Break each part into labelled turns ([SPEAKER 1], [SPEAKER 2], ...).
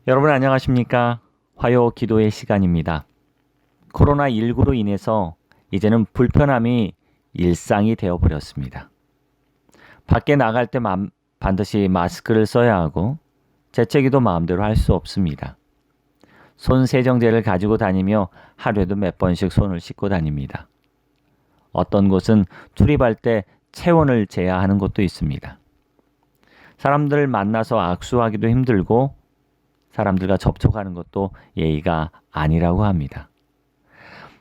[SPEAKER 1] 여러분 안녕하십니까? 화요 기도의 시간입니다. 코로나19로 인해서 이제는 불편함이 일상이 되어버렸습니다. 밖에 나갈 때 반드시 마스크를 써야 하고 재채기도 마음대로 할 수 없습니다. 손 세정제를 가지고 다니며 하루에도 몇 번씩 손을 씻고 다닙니다. 어떤 곳은 출입할 때 체온을 재야 하는 곳도 있습니다. 사람들을 만나서 악수하기도 힘들고 사람들과 접촉하는 것도 예의가 아니라고 합니다.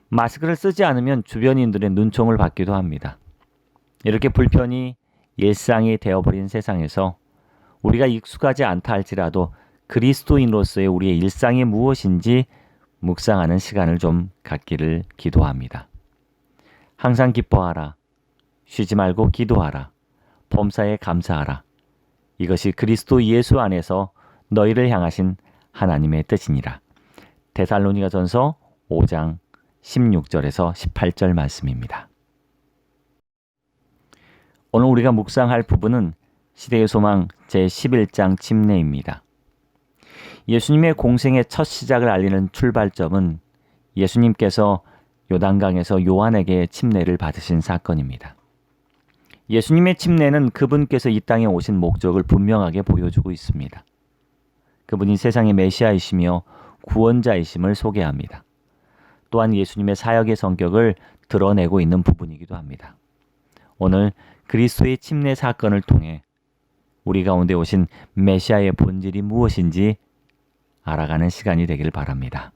[SPEAKER 1] 마스크를 쓰지 않으면 주변인들의 눈총을 받기도 합니다. 이렇게 불편이 일상이 되어버린 세상에서 우리가 익숙하지 않다 할지라도 그리스도인으로서의 우리의 일상이 무엇인지 묵상하는 시간을 좀 갖기를 기도합니다. 항상 기뻐하라. 쉬지 말고 기도하라. 범사에 감사하라. 이것이 그리스도 예수 안에서 너희를 향하신 하나님의 뜻이니라. 데살로니가전서 5장 16절에서 18절 말씀입니다. 오늘 우리가 묵상할 부분은 시대의 소망 제11장 침례입니다. 예수님의 공생의 첫 시작을 알리는 출발점은 예수님께서 요단강에서 요한에게 침례를 받으신 사건입니다. 예수님의 침례는 그분께서 이 땅에 오신 목적을 분명하게 보여주고 있습니다. 그분이 세상의 메시아이시며 구원자이심을 소개합니다. 또한 예수님의 사역의 성격을 드러내고 있는 부분이기도 합니다. 오늘 그리스도의 침례 사건을 통해 우리 가운데 오신 메시아의 본질이 무엇인지 알아가는 시간이 되길 바랍니다.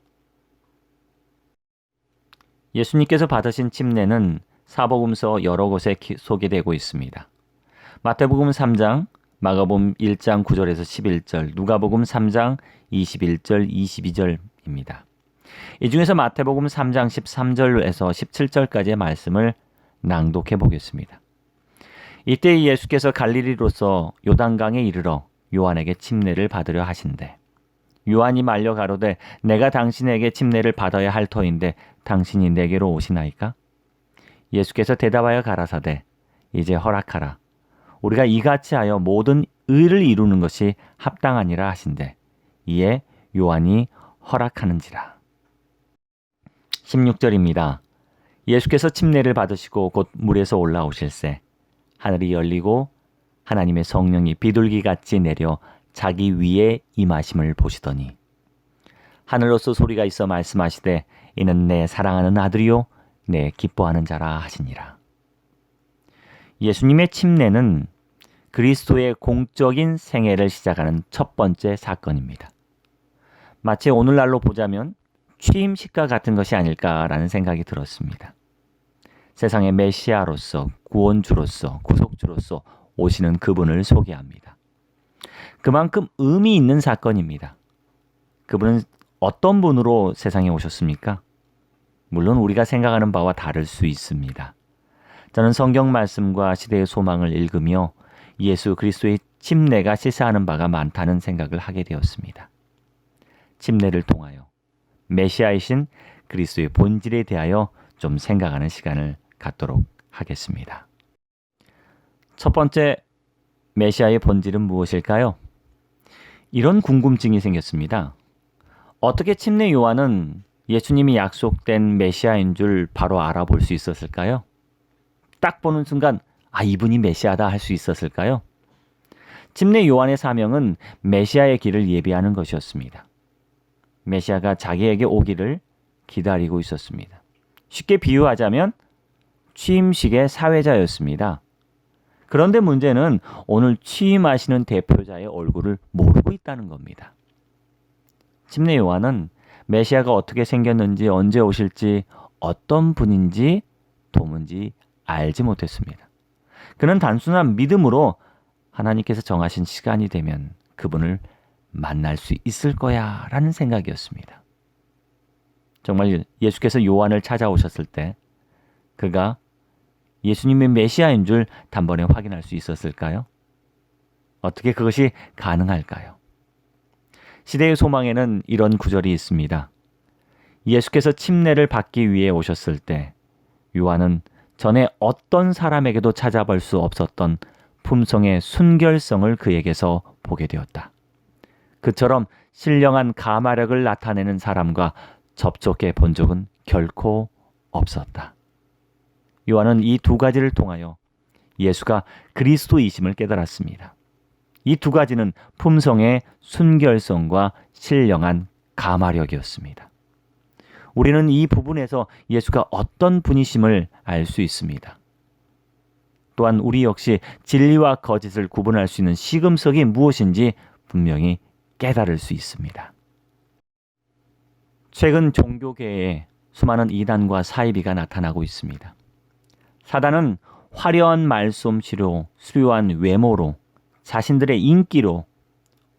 [SPEAKER 1] 예수님께서 받으신 침례는 사복음서 여러 곳에 소개되고 있습니다. 마태복음 3장, 마가복음 1장 9절에서 11절, 누가복음 3장 21절, 22절입니다. 이 중에서 마태복음 3장 13절에서 17절까지의 말씀을 낭독해 보겠습니다. 이때 예수께서 갈릴리로서 요단강에 이르러 요한에게 침례를 받으려 하신대. 요한이 말려 가로되 내가 당신에게 침례를 받아야 할 터인데 당신이 내게로 오시나이까? 예수께서 대답하여 가라사대 이제 허락하라. 우리가 이같이 하여 모든 의를 이루는 것이 합당하니라 하신대. 이에 요한이 허락하는지라. 16절입니다. 예수께서 침례를 받으시고 곧 물에서 올라오실새 하늘이 열리고 하나님의 성령이 비둘기같이 내려 자기 위에 임하심을 보시더니 하늘로서 소리가 있어 말씀하시되 이는 내 사랑하는 아들이요 내 기뻐하는 자라 하시니라. 예수님의 침례는 그리스도의 공적인 생애를 시작하는 첫 번째 사건입니다. 마치 오늘날로 보자면 취임식과 같은 것이 아닐까라는 생각이 들었습니다. 세상의 메시아로서, 구원주로서, 구속주로서 오시는 그분을 소개합니다. 그만큼 의미 있는 사건입니다. 그분은 어떤 분으로 세상에 오셨습니까? 물론 우리가 생각하는 바와 다를 수 있습니다. 저는 성경 말씀과 시대의 소망을 읽으며 예수 그리스도의 침례가 시사하는 바가 많다는 생각을 하게 되었습니다. 침례를 통하여 메시아이신 그리스도의 본질에 대하여 좀 생각하는 시간을 갖도록 하겠습니다. 첫 번째, 메시아의 본질은 무엇일까요? 이런 궁금증이 생겼습니다. 어떻게 침례 요한은 예수님이 약속된 메시아인 줄 바로 알아볼 수 있었을까요? 딱 보는 순간 이분이 메시아다 할 수 있었을까요? 침례 요한의 사명은 메시아의 길을 예비하는 것이었습니다. 메시아가 자기에게 오기를 기다리고 있었습니다. 쉽게 비유하자면 취임식의 사회자였습니다. 그런데 문제는 오늘 취임하시는 대표자의 얼굴을 모르고 있다는 겁니다. 침례 요한은 메시아가 어떻게 생겼는지, 언제 오실지, 어떤 분인지 도무지 알지 못했습니다. 그는 단순한 믿음으로 하나님께서 정하신 시간이 되면 그분을 만날 수 있을 거야 라는 생각이었습니다. 정말 예수께서 요한을 찾아오셨을 때 그가 예수님의 메시아인 줄 단번에 확인할 수 있었을까요? 어떻게 그것이 가능할까요? 시대의 소망에는 이런 구절이 있습니다. 예수께서 침례를 받기 위해 오셨을 때 요한은 전에 어떤 사람에게도 찾아볼 수 없었던 품성의 순결성을 그에게서 보게 되었다. 그처럼 신령한 가마력을 나타내는 사람과 접촉해 본 적은 결코 없었다. 요한은 이 두 가지를 통하여 예수가 그리스도이심을 깨달았습니다. 이 두 가지는 품성의 순결성과 신령한 가마력이었습니다. 우리는 이 부분에서 예수가 어떤 분이심을 알 수 있습니다. 또한 우리 역시 진리와 거짓을 구분할 수 있는 시금석이 무엇인지 분명히 깨달을 수 있습니다. 최근 종교계에 수많은 이단과 사이비가 나타나고 있습니다. 사단은 화려한 말솜씨로, 수려한 외모로, 자신들의 인기로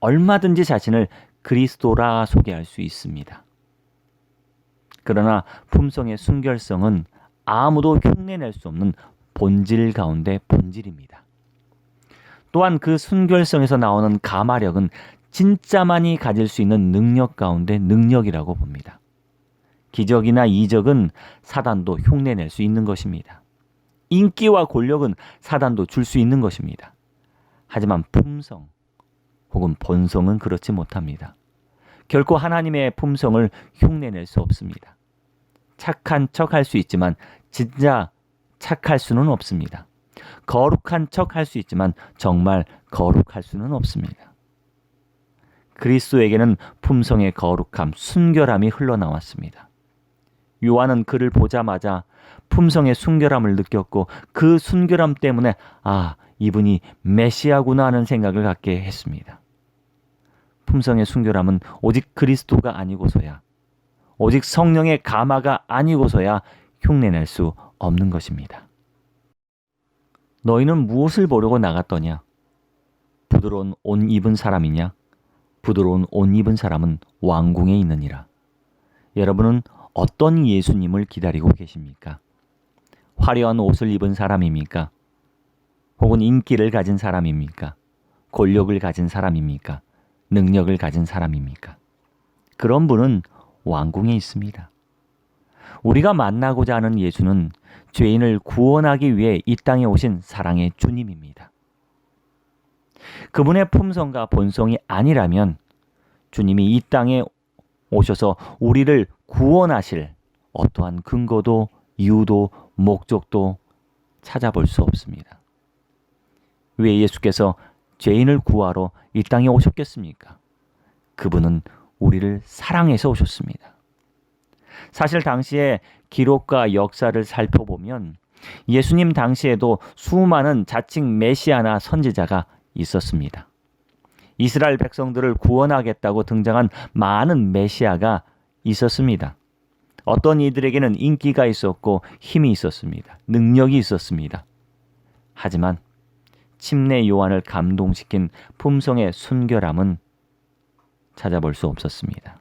[SPEAKER 1] 얼마든지 자신을 그리스도라 소개할 수 있습니다. 그러나 품성의 순결성은 아무도 흉내낼 수 없는 본질 가운데 본질입니다. 또한 그 순결성에서 나오는 가마력은 진짜만이 가질 수 있는 능력 가운데 능력이라고 봅니다. 기적이나 이적은 사단도 흉내낼 수 있는 것입니다. 인기와 권력은 사단도 줄 수 있는 것입니다. 하지만 품성 혹은 본성은 그렇지 못합니다. 결코 하나님의 품성을 흉내낼 수 없습니다. 착한 척 할 수 있지만 진짜 착할 수는 없습니다. 거룩한 척 할 수 있지만 정말 거룩할 수는 없습니다. 그리스도에게는 품성의 거룩함, 순결함이 흘러나왔습니다. 요한은 그를 보자마자 품성의 순결함을 느꼈고 그 순결함 때문에 이분이 메시아구나 하는 생각을 갖게 했습니다. 품성의 순결함은 오직 그리스도가 아니고서야, 오직 성령의 가마가 아니고서야 흉내낼 수 없는 것입니다. 너희는 무엇을 보려고 나갔더냐? 부드러운 옷 입은 사람이냐? 부드러운 옷 입은 사람은 왕궁에 있느니라. 여러분은 어떤 예수님을 기다리고 계십니까? 화려한 옷을 입은 사람입니까? 혹은 인기를 가진 사람입니까? 권력을 가진 사람입니까? 능력을 가진 사람입니까? 그런 분은 왕궁에 있습니다. 우리가 만나고자 하는 예수는 죄인을 구원하기 위해 이 땅에 오신 사랑의 주님입니다. 그분의 품성과 본성이 아니라면 주님이 이 땅에 오셔서 우리를 구원하실 어떠한 근거도 이유도 목적도 찾아볼 수 없습니다. 왜 예수께서 죄인을 구하러 이 땅에 오셨겠습니까? 그분은 우리를 사랑해서 오셨습니다. 사실 당시의 기록과 역사를 살펴보면 예수님 당시에도 수많은 자칭 메시아나 선지자가 있었습니다. 이스라엘 백성들을 구원하겠다고 등장한 많은 메시아가 있었습니다. 어떤 이들에게는 인기가 있었고 힘이 있었습니다. 능력이 있었습니다. 하지만 침례 요한을 감동시킨 품성의 순결함은 찾아볼 수 없었습니다.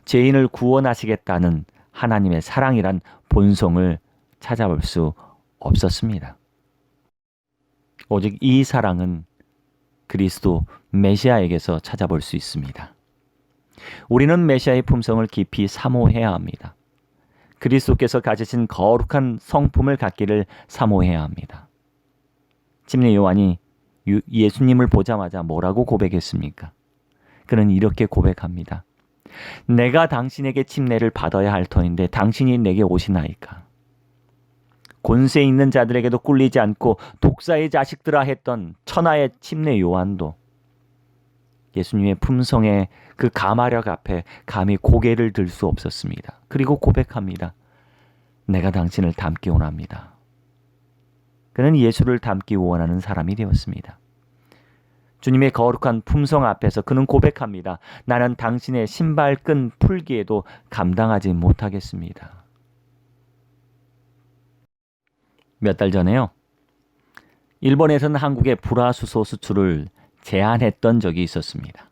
[SPEAKER 1] 죄인을 구원하시겠다는 하나님의 사랑이란 본성을 찾아볼 수 없었습니다. 오직 이 사랑은 그리스도 메시아에게서 찾아볼 수 있습니다. 우리는 메시아의 품성을 깊이 사모해야 합니다. 그리스도께서 가지신 거룩한 성품을 갖기를 사모해야 합니다. 침례 요한이 예수님을 보자마자 뭐라고 고백했습니까? 그는 이렇게 고백합니다. 내가 당신에게 침례를 받아야 할 터인데 당신이 내게 오시나이까? 권세 있는 자들에게도 꿀리지 않고 독사의 자식들아 했던 천하의 침례 요한도 예수님의 품성의 그 가마력 앞에 감히 고개를 들 수 없었습니다. 그리고 고백합니다. 내가 당신을 닮기 원합니다. 그는 예수를 닮기 원하는 사람이 되었습니다. 주님의 거룩한 품성 앞에서 그는 고백합니다. 나는 당신의 신발끈 풀기에도 감당하지 못하겠습니다. 몇 달 전에요. 일본에서는 한국의 불화수소 수출을 제한했던 적이 있었습니다.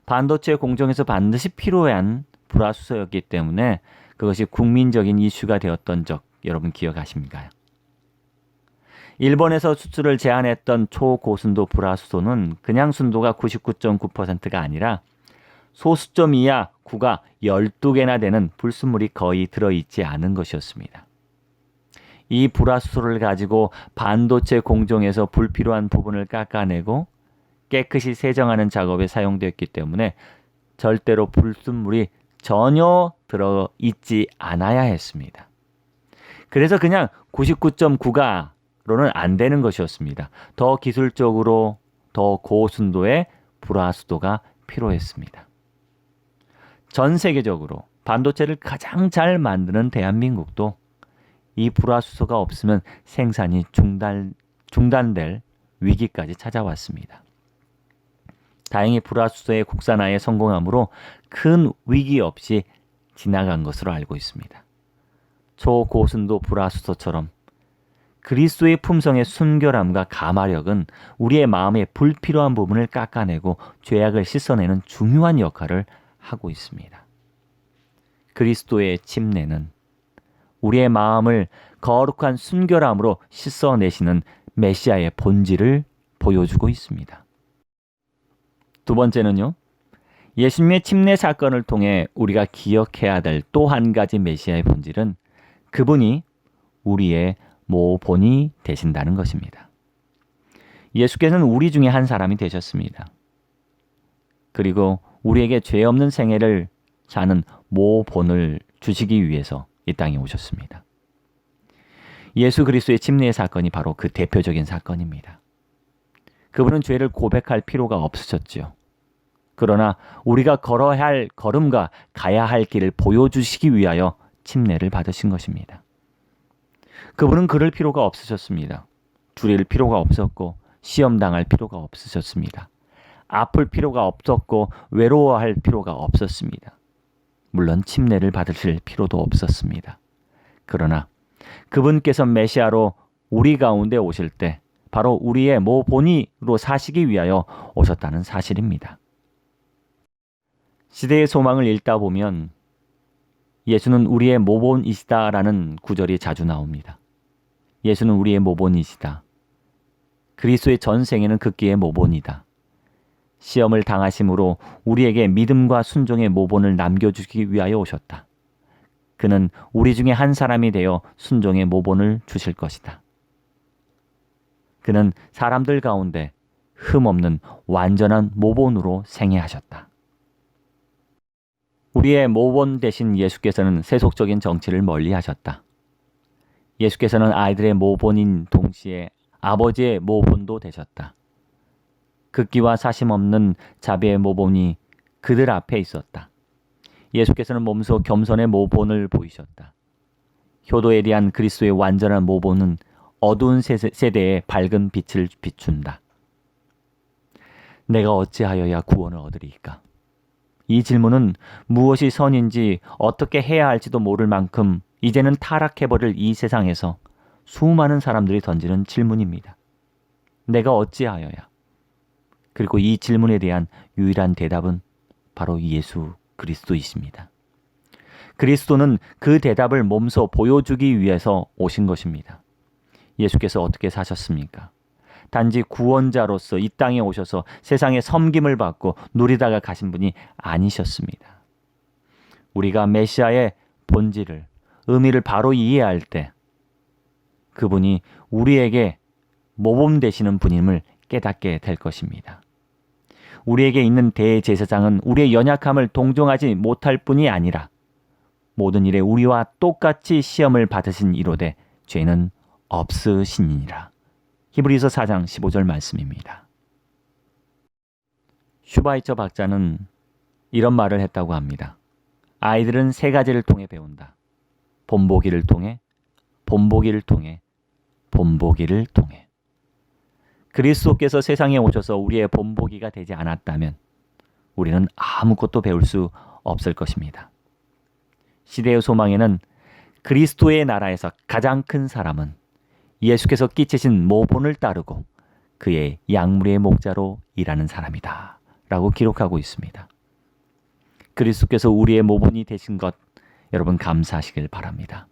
[SPEAKER 1] 반도체 공정에서 반드시 필요한 불화수소였기 때문에 그것이 국민적인 이슈가 되었던 적 여러분 기억하십니까? 일본에서 수출을 제한했던 초고순도 불화수소는 그냥 순도가 99.9%가 아니라 소수점 이하 구가 12개나 되는 불순물이 거의 들어있지 않은 것이었습니다. 이 불화수소를 가지고 반도체 공정에서 불필요한 부분을 깎아내고 깨끗이 세정하는 작업에 사용되었기 때문에 절대로 불순물이 전혀 들어있지 않아야 했습니다. 그래서 그냥 99.9가로는 안 되는 것이었습니다. 더 기술적으로 더 고순도의 불화수도가 필요했습니다. 전 세계적으로 반도체를 가장 잘 만드는 대한민국도 이 불화수소가 없으면 생산이 중단될 위기까지 찾아왔습니다. 다행히 불화수소의 국산화에 성공함으로 큰 위기 없이 지나간 것으로 알고 있습니다. 초고순도 불화수소처럼 그리스도의 품성의 순결함과 가마력은 우리의 마음의 불필요한 부분을 깎아내고 죄악을 씻어내는 중요한 역할을 하고 있습니다. 그리스도의 침례는 우리의 마음을 거룩한 순결함으로 씻어내시는 메시아의 본질을 보여주고 있습니다. 두 번째는요. 예수님의 침례 사건을 통해 우리가 기억해야 될 또 한 가지 메시아의 본질은 그분이 우리의 모본이 되신다는 것입니다. 예수께서는 우리 중에 한 사람이 되셨습니다. 그리고 우리에게 죄 없는 생애를 사는 모본을 주시기 위해서 이 땅에 오셨습니다. 예수 그리스도의 침례의 사건이 바로 그 대표적인 사건입니다. 그분은 죄를 고백할 필요가 없으셨지요. 그러나 우리가 걸어야 할 걸음과 가야 할 길을 보여주시기 위하여 침례를 받으신 것입니다. 그분은 그럴 필요가 없으셨습니다. 두려울 필요가 없었고 시험당할 필요가 없으셨습니다. 아플 필요가 없었고 외로워할 필요가 없었습니다. 물론 침례를 받으실 필요도 없었습니다. 그러나 그분께서 메시아로 우리 가운데 오실 때 바로 우리의 모본이로 사시기 위하여 오셨다는 사실입니다. 시대의 소망을 읽다 보면 예수는 우리의 모본이시다라는 구절이 자주 나옵니다. 예수는 우리의 모본이시다. 그리스도의 전생에는 극기의 모본이다. 시험을 당하심으로 우리에게 믿음과 순종의 모본을 남겨주기 위하여 오셨다. 그는 우리 중에 한 사람이 되어 순종의 모본을 주실 것이다. 그는 사람들 가운데 흠없는 완전한 모본으로 생애하셨다. 우리의 모본 대신 예수께서는 세속적인 정치를 멀리하셨다. 예수께서는 아이들의 모본인 동시에 아버지의 모본도 되셨다. 극기와 사심 없는 자비의 모본이 그들 앞에 있었다. 예수께서는 몸소 겸손의 모본을 보이셨다. 효도에 대한 그리스도의 완전한 모본은 어두운 세대에 밝은 빛을 비춘다. 내가 어찌하여야 구원을 얻으리이까? 이 질문은 무엇이 선인지 어떻게 해야 할지도 모를 만큼 이제는 타락해버릴 이 세상에서 수많은 사람들이 던지는 질문입니다. 내가 어찌하여야? 그리고 이 질문에 대한 유일한 대답은 바로 예수 그리스도이십니다. 그리스도는 그 대답을 몸소 보여주기 위해서 오신 것입니다. 예수께서 어떻게 사셨습니까? 단지 구원자로서 이 땅에 오셔서 세상의 섬김을 받고 누리다가 가신 분이 아니셨습니다. 우리가 메시아의 본질을, 의미를 바로 이해할 때 그분이 우리에게 모범 되시는 분임을 깨닫게 될 것입니다. 우리에게 있는 대제사장은 우리의 연약함을 동정하지 못할 뿐이 아니라 모든 일에 우리와 똑같이 시험을 받으신 이로되 죄는 없으시니라. 히브리서 4장 15절 말씀입니다. 슈바이처 박사는 이런 말을 했다고 합니다. 아이들은 세 가지를 통해 배운다. 본보기를 통해, 본보기를 통해, 본보기를 통해. 그리스도께서 세상에 오셔서 우리의 본보기가 되지 않았다면 우리는 아무것도 배울 수 없을 것입니다. 시대의 소망에는 그리스도의 나라에서 가장 큰 사람은 예수께서 끼치신 모본을 따르고 그의 양무리의 목자로 일하는 사람이다 라고 기록하고 있습니다. 그리스도께서 우리의 모본이 되신 것 여러분 감사하시길 바랍니다.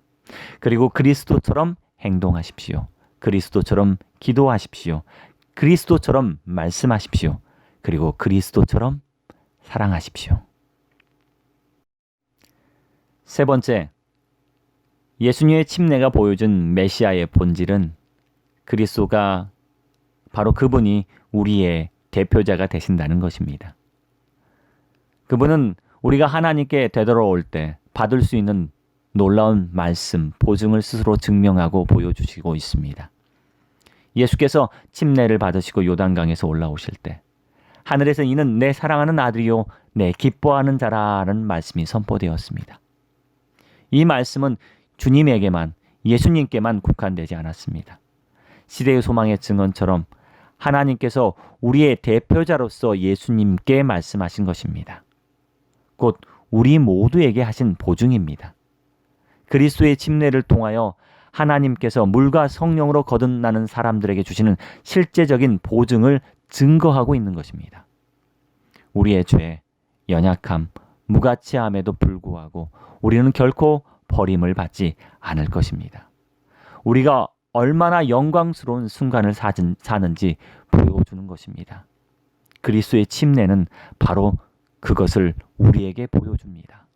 [SPEAKER 1] 그리고 그리스도처럼 행동하십시오. 그리스도처럼 기도하십시오. 그리스도처럼 말씀하십시오. 그리고 그리스도처럼 사랑하십시오. 세 번째, 예수님의 침례가 보여준 메시아의 본질은 그리스도가 바로 그분이 우리의 대표자가 되신다는 것입니다. 그분은 우리가 하나님께 되돌아올 때 받을 수 있는 놀라운 말씀, 보증을 스스로 증명하고 보여주시고 있습니다. 예수께서 침례를 받으시고 요단강에서 올라오실 때 하늘에서 이는 내 사랑하는 아들이요 내 기뻐하는 자라는 말씀이 선포되었습니다. 이 말씀은 주님에게만, 예수님께만 국한되지 않았습니다. 시대의 소망의 증언처럼 하나님께서 우리의 대표자로서 예수님께 말씀하신 것입니다. 곧 우리 모두에게 하신 보증입니다. 그리스도의 침례를 통하여 하나님께서 물과 성령으로 거듭나는 사람들에게 주시는 실제적인 보증을 증거하고 있는 것입니다. 우리의 죄, 연약함, 무가치함에도 불구하고 우리는 결코 버림을 받지 않을 것입니다. 우리가 얼마나 영광스러운 순간을 사는지 보여주는 것입니다. 그리스도의 침례는 바로 그것을 우리에게 보여줍니다.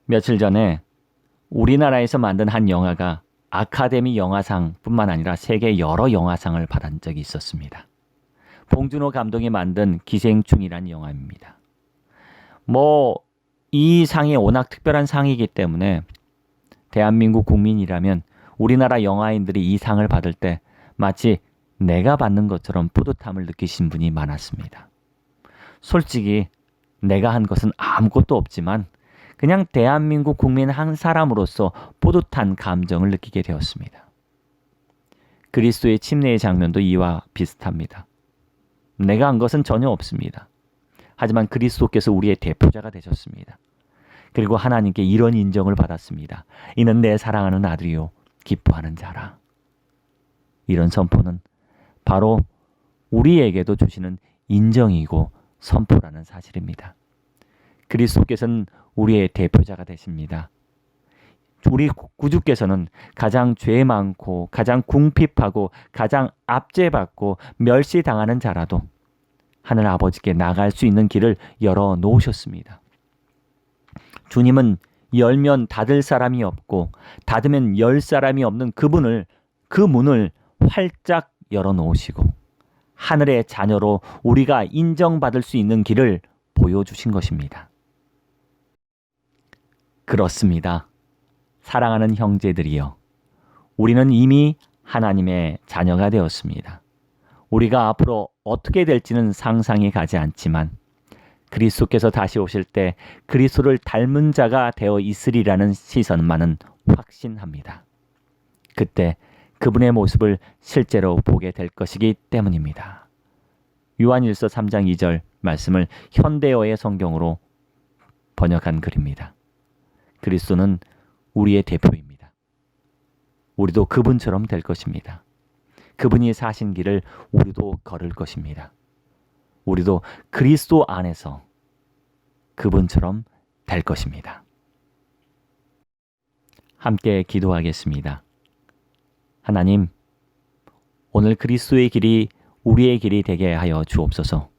[SPEAKER 1] 며칠 전에 우리나라에서 만든 한 영화가 아카데미 영화상뿐만 아니라 세계 여러 영화상을 받은 적이 있었습니다. 봉준호 감독이 만든 기생충이란 영화입니다. 이 상이 워낙 특별한 상이기 때문에 대한민국 국민이라면 우리나라 영화인들이 이 상을 받을 때 마치 내가 받는 것처럼 뿌듯함을 느끼신 분이 많았습니다. 솔직히 내가 한 것은 아무것도 없지만 그냥 대한민국 국민 한 사람으로서 뿌듯한 감정을 느끼게 되었습니다. 그리스도의 침례의 장면도 이와 비슷합니다. 내가 한 것은 전혀 없습니다. 하지만 그리스도께서 우리의 대표자가 되셨습니다. 그리고 하나님께 이런 인정을 받았습니다. 이는 내 사랑하는 아들이요 기뻐하는 자라. 이런 선포는 바로 우리에게도 주시는 인정이고 선포라는 사실입니다. 그리스도께서는 우리의 대표자가 되십니다. 우리 구주께서는 가장 죄 많고 가장 궁핍하고 가장 압제받고 멸시당하는 자라도 하늘 아버지께 나갈 수 있는 길을 열어 놓으셨습니다. 주님은 열면 닫을 사람이 없고 닫으면 열 사람이 없는 그 문을 활짝 열어 놓으시고 하늘의 자녀로 우리가 인정받을 수 있는 길을 보여주신 것입니다. 그렇습니다. 사랑하는 형제들이여, 우리는 이미 하나님의 자녀가 되었습니다. 우리가 앞으로 어떻게 될지는 상상이 가지 않지만 그리스도께서 다시 오실 때 그리스도를 닮은 자가 되어 있으리라는 시선만은 확신합니다. 그때 그분의 모습을 실제로 보게 될 것이기 때문입니다. 요한일서 3장 2절 말씀을 현대어의 성경으로 번역한 글입니다. 그리스도는 우리의 대표입니다. 우리도 그분처럼 될 것입니다. 그분이 사신 길을 우리도 걸을 것입니다. 우리도 그리스도 안에서 그분처럼 될 것입니다. 함께 기도하겠습니다. 하나님, 오늘 그리스도의 길이 우리의 길이 되게 하여 주옵소서.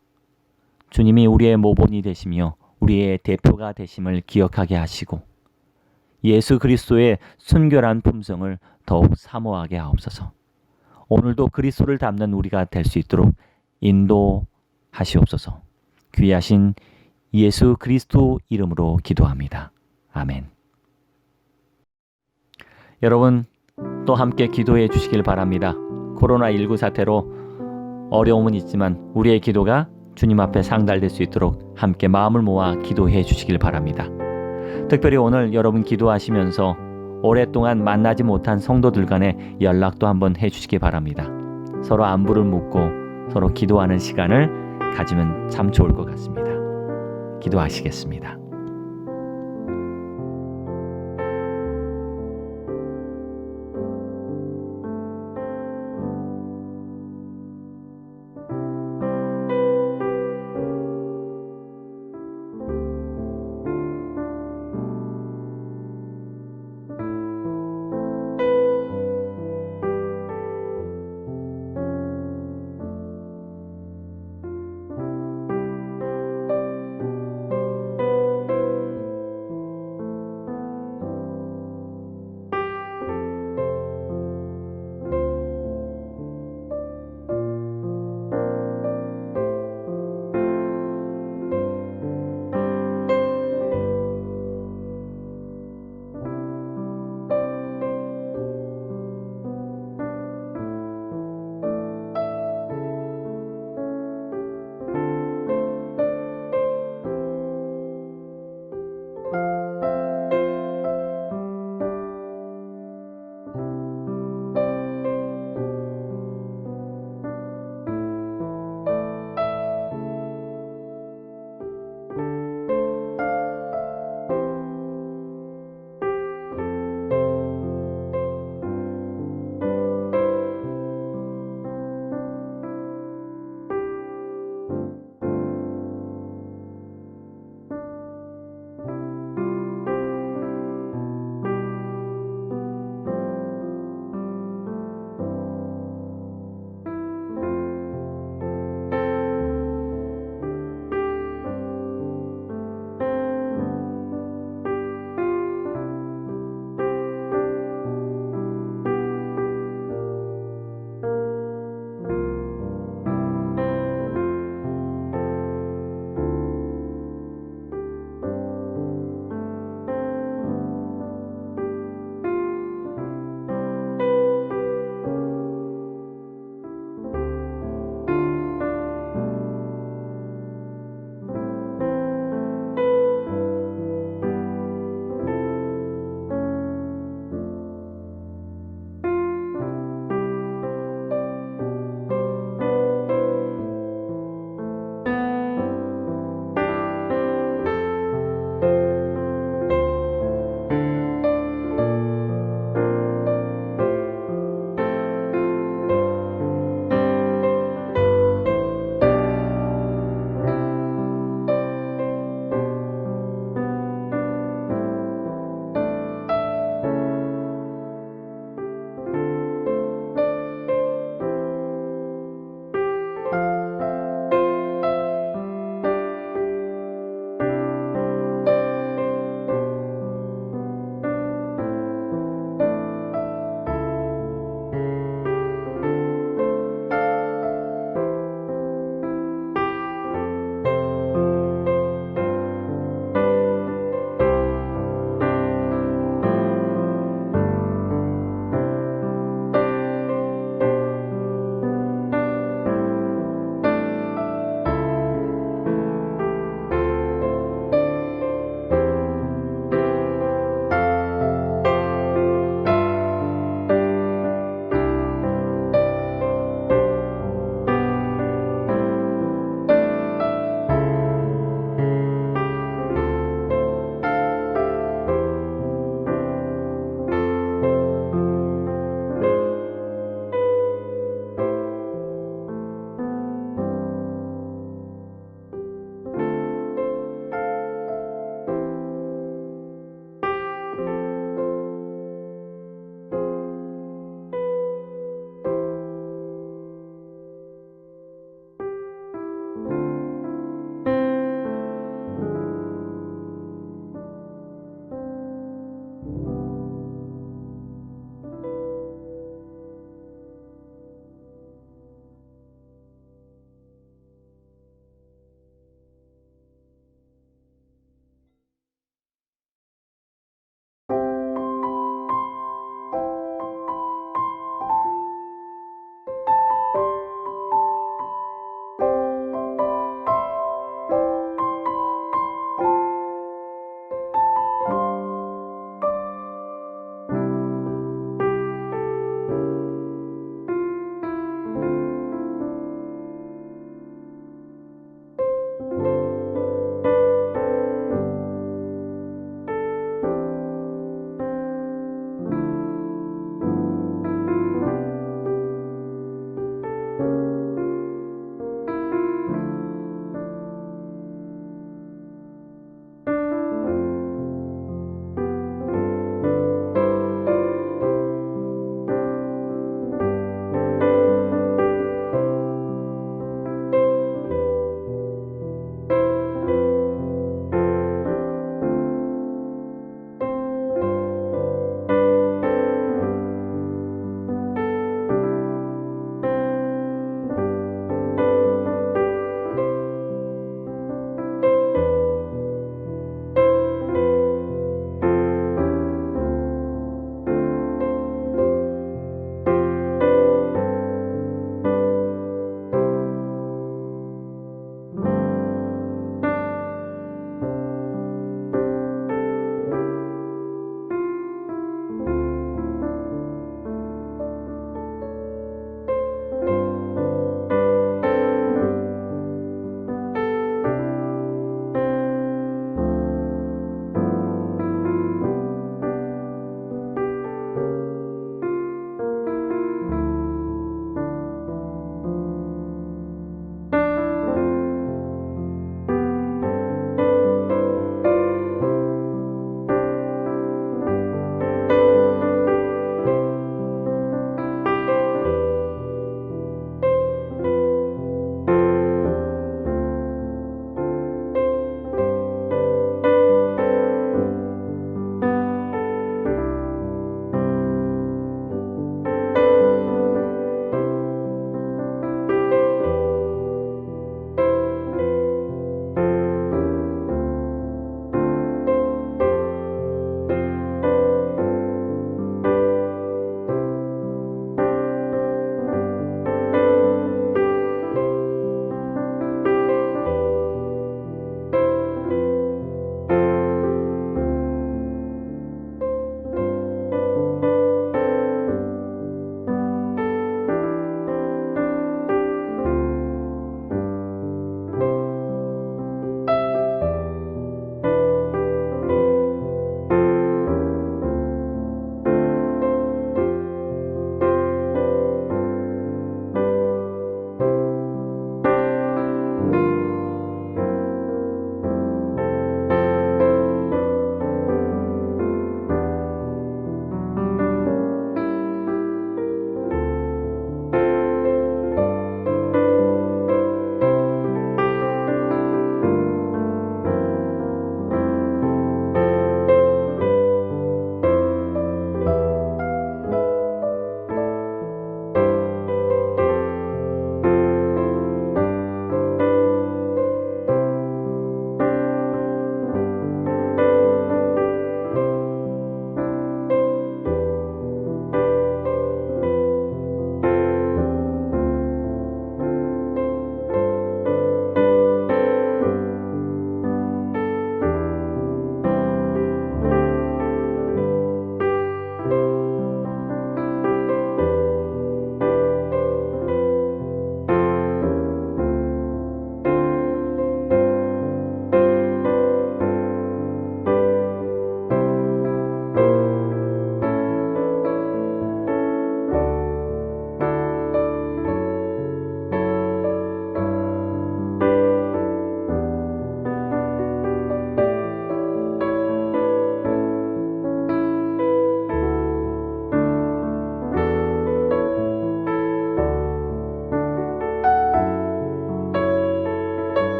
[SPEAKER 1] 주님이 우리의 모본이 되시며 우리의 대표가 되심을 기억하게 하시고 예수 그리스도의 순결한 품성을 더욱 사모하게 하옵소서. 오늘도 그리스도를 닮는 우리가 될 수 있도록 인도하시옵소서. 귀하신 예수 그리스도 이름으로 기도합니다. 아멘. 여러분, 또 함께 기도해 주시길 바랍니다. 코로나19 사태로 어려움은 있지만 우리의 기도가 주님 앞에 상달될 수 있도록 함께 마음을 모아 기도해 주시길 바랍니다. 특별히 오늘 여러분 기도하시면서 오랫동안 만나지 못한 성도들 간에 연락도 한번 해주시기 바랍니다. 서로 안부를 묻고 서로 기도하는 시간을 가지면 참 좋을 것 같습니다. 기도하시겠습니다.